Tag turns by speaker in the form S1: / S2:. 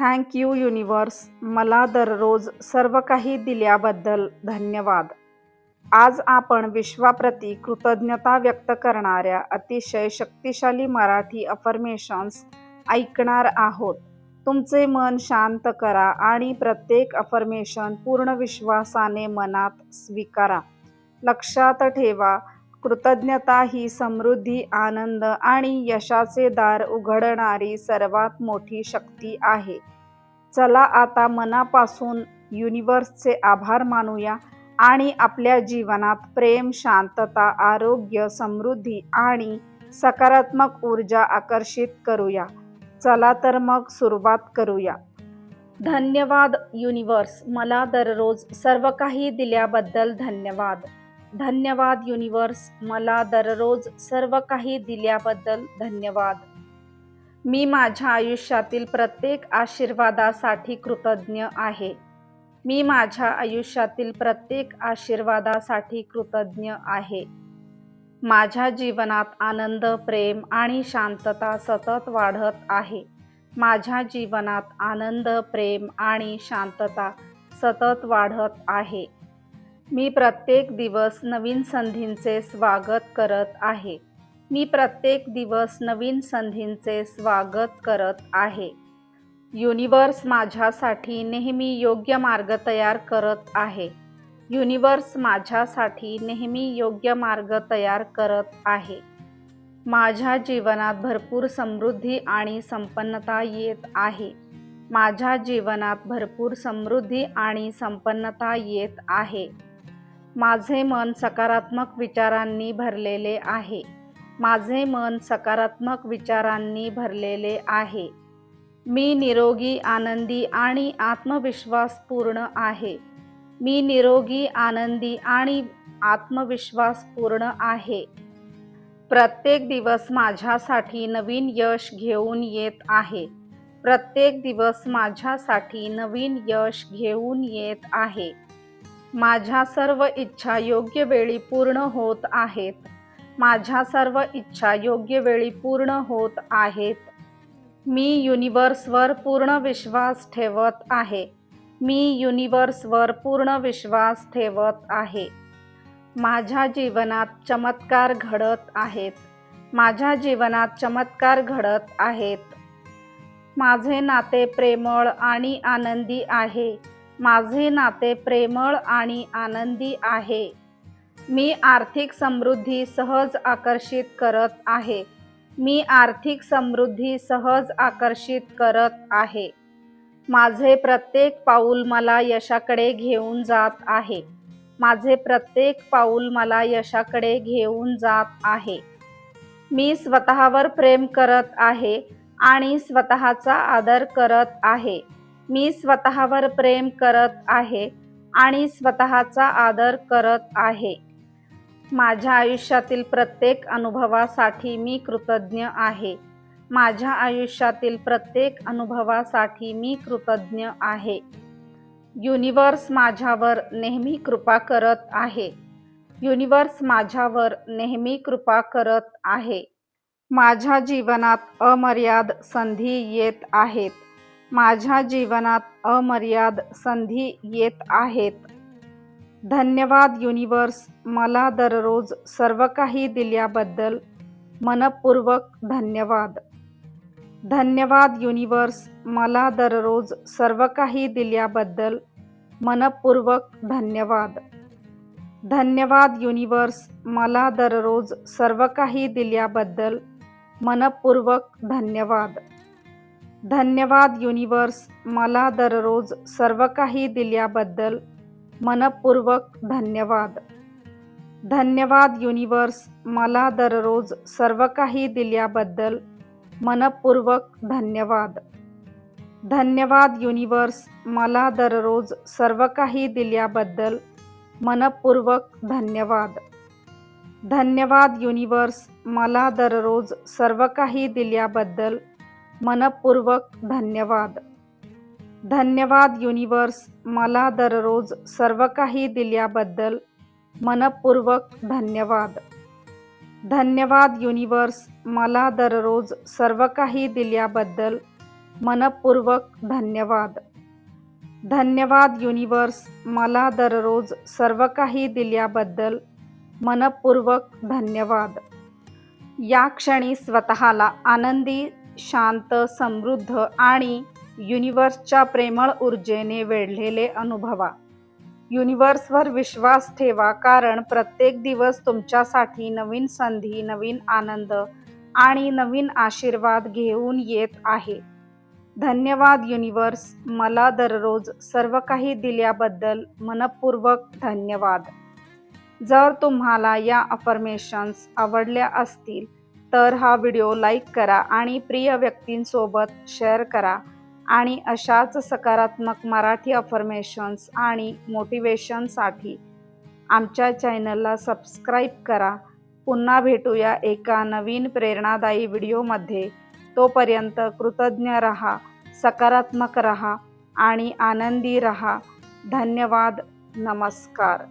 S1: Thank you universe, मला दररोज सर्व काही दिल्याबद्दल धन्यवाद. आज आपण विश्वाप्रती कृतज्ञता व्यक्त करणाऱ्या अतिशय शक्तिशाली मराठी अफर्मेशन्स ऐकणार आहोत. तुमचे मन शांत करा आणि प्रत्येक अफर्मेशन पूर्ण विश्वासाने मनात स्वीकारा. लक्षात ठेवा, कृतज्ञता ही समृद्धी, आनंद आणि यशाचे दार उघडणारी सर्वात मोठी शक्ती आहे. चला आता मनापासून युनिवर्सचे आभार मानूया आणि आपल्या जीवनात प्रेम, शांतता, आरोग्य, समृद्धी आणि सकारात्मक ऊर्जा आकर्षित करूया. चला तर मग सुरुवात करूया. धन्यवाद युनिवर्स, मला दररोज सर्व काही दिल्याबद्दल धन्यवाद. धन्यवाद युनिवर्स, मला दररोज सर्व काही दिल्याबद्दल धन्यवाद. मी माझ्या आयुष्यातील प्रत्येक आशीर्वादासाठी कृतज्ञ आहे. मी माझ्या आयुष्यातील प्रत्येक आशीर्वादासाठी कृतज्ञ आहे. माझ्या जीवनात आनंद, प्रेम आणि शांतता सतत वाढत आहे. माझ्या जीवनात आनंद, प्रेम आणि शांतता सतत वाढत आहे. मी प्रत्येक दिवस नवीन संधींचे स्वागत करत आहे. मी प्रत्येक दिवस नवीन संधींचे स्वागत करत आहे. युनिवर्स माझ्यासाठी नेहमी योग्य मार्ग तयार करत आहे. युनिवर्स माझ्यासाठी नेहमी योग्य मार्ग तयार करत आहे. माझ्या जीवनात भरपूर समृद्धी आणि संपन्नता येत आहे. माझ्या जीवनात भरपूर समृद्धी आणि संपन्नता येत आहे. माझे मन सकारात्मक विचारांनी भरलेले आहे. माझे मन सकारात्मक विचारांनी भरलेले आहे. मी निरोगी, आनंदी आणि आत्मविश्वासपूर्ण आहे. मी निरोगी, आनंदी आणि आत्मविश्वासपूर्ण आहे. प्रत्येक दिवस माझ्यासाठी नवीन यश घेऊन येत आहे. प्रत्येक दिवस माझ्यासाठी नवीन यश घेऊन येत आहे. माझ्या सर्व इच्छा योग्य वेळी पूर्ण होत आहेत. माझ्या सर्व इच्छा योग्य वेळी पूर्ण होत आहेत. मी युनिवर्सवर पूर्ण विश्वास ठेवत आहे. मी युनिवर्सवर पूर्ण विश्वास ठेवत आहे. माझ्या जीवनात चमत्कार घडत आहेत. माझ्या जीवनात चमत्कार घडत आहेत. माझे नाते प्रेमळ आणि आनंदी आहे. माझे नाते प्रेमळ आणि आनंदी आहे. मी आर्थिक समृद्धी सहज आकर्षित करत आहे. मी आर्थिक समृद्धी सहज आकर्षित करत आहे. माझे प्रत्येक पाऊल मला यशाकडे घेऊन जात आहे. माझे प्रत्येक पाऊल मला यशाकडे घेऊन जात आहे. मी स्वतःवर प्रेम करत आहे आणि स्वतःचा आदर करत आहे. मी स्वतःवर प्रेम करत आहे आणि स्वतःचा आदर करत आहे. माझ्या आयुष्यातील प्रत्येक अनुभवासाठी मी कृतज्ञ आहे. माझ्या आयुष्यातील प्रत्येक अनुभवासाठी मी कृतज्ञ आहे. युनिवर्स माझ्यावर नेहमी कृपा करत आहे. युनिवर्स माझ्यावर नेहमी कृपा करत आहे. माझ्या जीवनात अमर्याद संधी येत आहेत. माझ्या जीवनात अमर्याद संधी येत आहेत. धन्यवाद युनिवर्स, मला दररोज सर्व काही दिल्याबद्दल मनपूर्वक धन्यवाद. धन्यवाद युनिवर्स, मला दररोज सर्व काही दिल्याबद्दल मनपूर्वक धन्यवाद. धन्यवाद युनिवर्स, मला दररोज सर्व काही दिल्याबद्दल मनपूर्वक धन्यवाद. धन्यवाद युनिवर्स, मला दररोज सर्व काही दिल्याबद्दल मनपूर्वक धन्यवाद. धन्यवाद युनिवर्स, मला दररोज सर्व काही दिल्याबद्दल मनपूर्वक धन्यवाद. धन्यवाद युनिवर्स, मला दररोज सर्व काही दिल्याबद्दल मनपूर्वक धन्यवाद. धन्यवाद युनिवर्स, मला दररोज सर्व काही दिल्याबद्दल मनपूर्वक धन्यवाद. धन्यवाद युनिवर्स, मला दररोज सर्व काही दिल्याबद्दल मनपूर्वक धन्यवाद. धन्यवाद युनिवर्स, मला दररोज सर्व काही दिल्याबद्दल मनपूर्वक धन्यवाद. धन्यवाद युनिवर्स, मला दररोज सर्व काही दिल्याबद्दल मनपूर्वक धन्यवाद. या क्षणी स्वतःला आनंदी, शांत, समृद्ध आणि युनिवर्सच्या प्रेमळ ऊर्जेने वेढलेले अनुभवा. युनिवर्सवर विश्वास ठेवा, कारण प्रत्येक दिवस तुमच्यासाठी नवीन संधी, नवीन आनंद आणि नवीन आशीर्वाद घेऊन येत आहे. धन्यवाद युनिवर्स, मला दररोज सर्व काही दिल्याबद्दल मनपूर्वक धन्यवाद. जर तुम्हाला या अफर्मेशन्स आवडल्या असतील तर हा व्हिडिओ लाईक करा आणि प्रिय व्यक्तींसोबत शेअर करा आणि अशाच सकारात्मक मराठी अफर्मेशन्स आणि मोटिवेशनसाठी आमच्या चॅनलला सबस्क्राईब करा. पुन्हा भेटूया एका नवीन प्रेरणादायी व्हिडिओमध्ये. तोपर्यंत कृतज्ञ रहा, सकारात्मक रहा आणि आनंदी रहा. धन्यवाद. नमस्कार.